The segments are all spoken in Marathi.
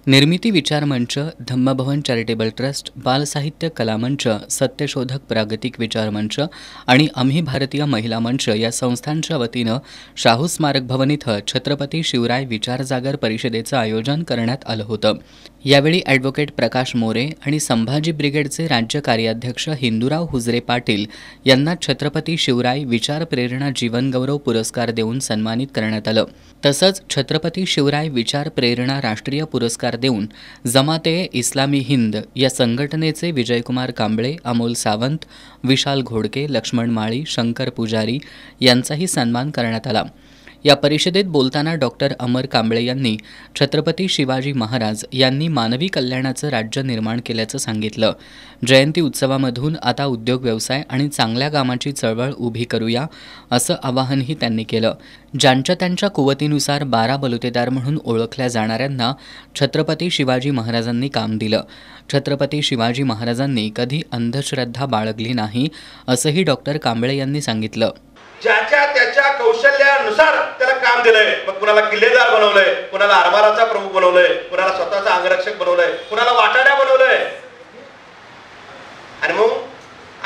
निर्मिती विचार मंच, धम्मभवन चॅरिटेबल ट्रस्ट, बालसाहित्य कला मंच, सत्यशोधक प्रागतिक विचार मंच आणि आम्ही भारतीय महिला मंच या संस्थांच्या वतीनं शाहू स्मारक भवन इथं छत्रपती शिवराय विचार जागर परिषदेचं आयोजन करण्यात आलं होतं। यावेळी ॲडव्होकेट प्रकाश मोरे आणि संभाजी ब्रिगेडचे राज्य कार्याध्यक्ष हिंदूराव हुजरे पाटील यांना छत्रपती शिवराय विचार प्रेरणा जीवनगौरव पुरस्कार देऊन सन्मानित करण्यात आलं। तसंच छत्रपती शिवराय विचार प्रेरणा राष्ट्रीय पुरस्कार देऊन जमाते इस्लामी हिंद या संघटनेचे विजयकुमार कांबळे, अमोल सावंत, विशाल घोडके, लक्ष्मण माळी, शंकर पुजारी यांचाही सन्मान करण्यात आला। या परिषदेत बोलताना डॉक्टर अमर कांबळे यांनी छत्रपती शिवाजी महाराज यांनी मानवी कल्याणाचं राज्य निर्माण केल्याचं सांगितलं। जयंती उत्सवामधून आता उद्योग व्यवसाय आणि चांगल्या कामाची चळवळ उभी करूया असं आवाहनही त्यांनी केलं। ज्यांच्या त्यांच्या कुवतीनुसार 12 बलुतेदार म्हणून ओळखल्या जाणाऱ्यांना छत्रपती शिवाजी महाराजांनी काम दिलं। छत्रपती शिवाजी महाराजांनी कधी अंधश्रद्धा बाळगली नाही असंही डॉक्टर कांबळे यांनी सांगितलं। ज्याच्या त्याच्या कौशल्यानुसार त्याला काम दिलंय। मग कुणाला किल्लेदार बनवलंय, कुणाला आरमाराचा प्रमुख बनवलंय, कुणाला स्वतःचा अंगरक्षक बनवलंय, कुणाला वाटाड्या बनवलंय। आणि मग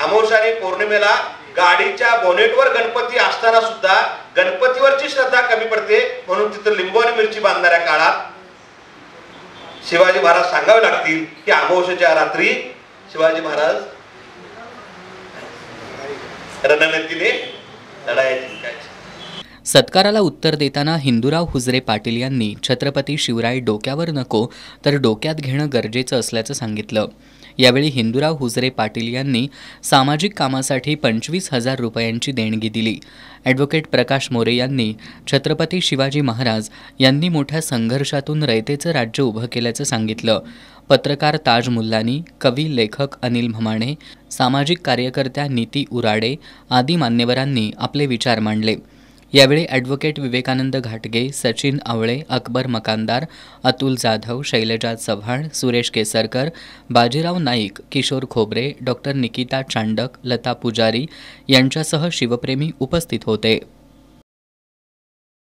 अमावस्या पौर्णिमेला गाडीच्या बोनेटवर गणपती असताना सुद्धा गणपतीवरची श्रद्धा कमी पडते, म्हणून तिथं लिंबू आणि मिरची बांधणाऱ्या काळात शिवाजी महाराज सांगावे लागतील की अमावस्येच्या रात्री शिवाजी महाराज रणनीतीने सत्काराला उत्तर देताना हिंदूराव हुजरे पाटील यांनी छत्रपती शिवराय डोक्यावर नको तर डोक्यात घेणं गरजेचं असल्याचं सांगितलं। यावेळी हिंदूराव हुजरे पाटील यांनी सामाजिक कामासाठी 25,000 रुपयांची देणगी दिली। ॲडव्होकेट प्रकाश मोरे यांनी छत्रपती शिवाजी महाराज यांनी मोठ्या संघर्षातून रयतेचं राज्य उभं केल्याचं सांगितलं। पत्रकार ताज मुल्लानी, कवी लेखक अनिल म्हमाणे, सामाजिक कार्यकर्त्या नीती उराडे आदी मान्यवरांनी आपले विचार मांडले। यावेळी ॲडव्होकेट विवेकानंद घाटगे, सचिन आवळे, अकबर मकानदार, अतुल जाधव, शैलजा चव्हाण, सुरेश केसरकर, बाजीराव नाईक, किशोर खोबरे, डॉक्टर निकिता चांडक, लता पुजारी यांच्यासह शिवप्रेमी उपस्थित होते।